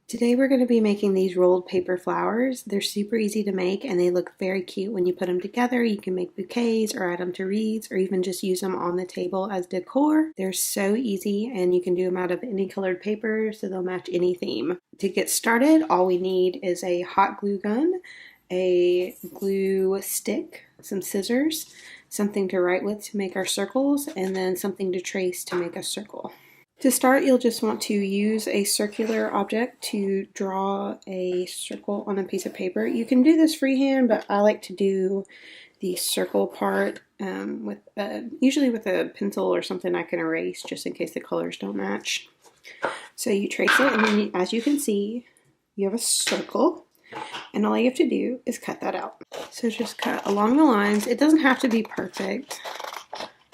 Today we're going to be making these rolled paper flowers. They're super easy to make and they look very cute when you put them together. You can make bouquets or add them to wreaths or even just use them on the table as decor. They're so easy and you can do them out of any colored paper so they'll match any theme. To get started, all we need is a hot glue gun, a glue stick, some scissors, something to write with to make our circles, and then something to trace to make a circle. To start, you'll just want to use a circular object to draw a circle on a piece of paper. You can do this freehand, but I like to do the circle part usually with a pencil or something I can erase just in case the colors don't match. So you trace it, and then as you can see, you have a circle, and all you have to do is cut that out. So just cut along the lines. It doesn't have to be perfect.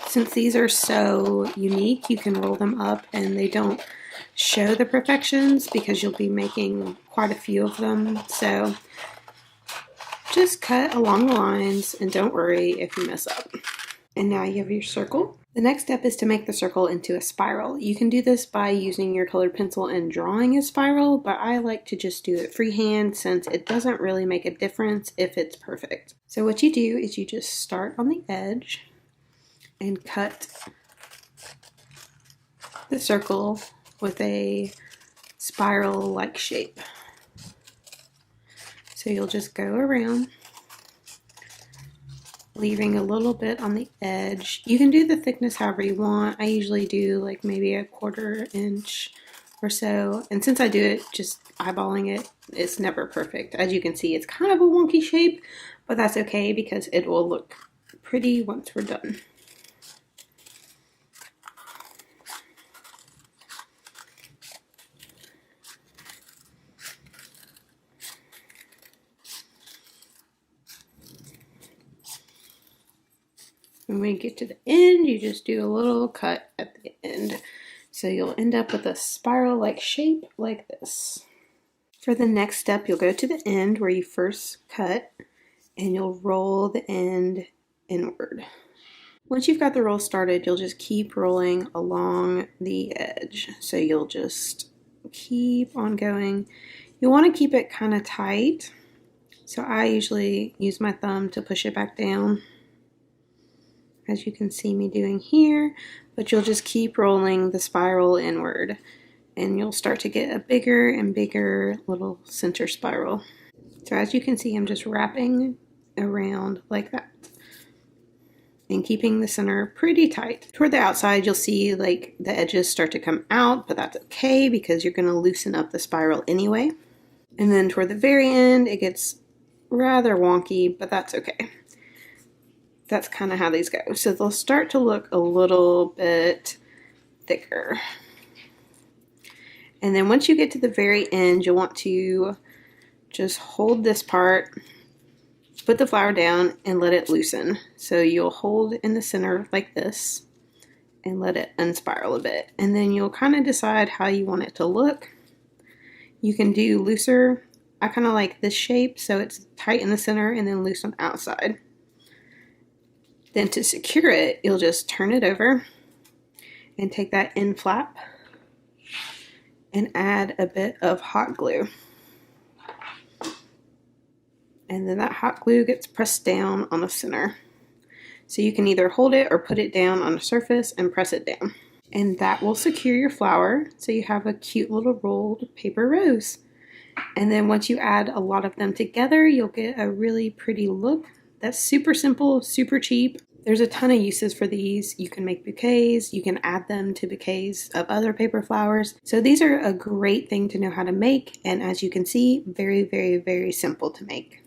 Since these are so unique, you can roll them up and they don't show the perfections because you'll be making quite a few of them. So just cut along the lines and don't worry if you mess up. And now you have your circle. The next step is to make the circle into a spiral. You can do this by using your colored pencil and drawing a spiral, but I like to just do it freehand since it doesn't really make a difference if it's perfect. So what you do is you just start on the edge and cut the circle with a spiral-like shape. So you'll just go around, leaving a little bit on the edge. You can do the thickness however you want. I usually do like maybe a 1/4 inch or so. And since I do it just eyeballing it, it's never perfect. As you can see, it's kind of a wonky shape, but that's okay because it will look pretty once we're done. When we get to the end, you just do a little cut at the end. So you'll end up with a spiral-like shape like this. For the next step, you'll go to the end where you first cut and you'll roll the end inward. Once you've got the roll started, you'll just keep rolling along the edge. So you'll just keep on going. You'll want to keep it kind of tight. So I usually use my thumb to push it back down, as you can see me doing here, but you'll just keep rolling the spiral inward and you'll start to get a bigger and bigger little center spiral. So as you can see, I'm just wrapping around like that and keeping the center pretty tight. Toward the outside, you'll see like the edges start to come out, but that's okay because you're going to loosen up the spiral anyway. And then toward the very end, it gets rather wonky, but that's okay. That's kind of how these go. So they'll start to look a little bit thicker. And then once you get to the very end, you'll want to just hold this part, put the flower down, and let it loosen. So you'll hold in the center like this and let it unspiral a bit. And then you'll kind of decide how you want it to look. You can do looser. I kind of like this shape, so it's tight in the center and then loose on the outside. Then to secure it, you'll just turn it over and take that end flap and add a bit of hot glue. And then that hot glue gets pressed down on the center. So you can either hold it or put it down on a surface and press it down. And that will secure your flower so you have a cute little rolled paper rose. And then once you add a lot of them together, you'll get a really pretty look. That's super simple, super cheap. There's a ton of uses for these. You can make bouquets, you can add them to bouquets of other paper flowers. So these are a great thing to know how to make, and as you can see, very, very, very simple to make.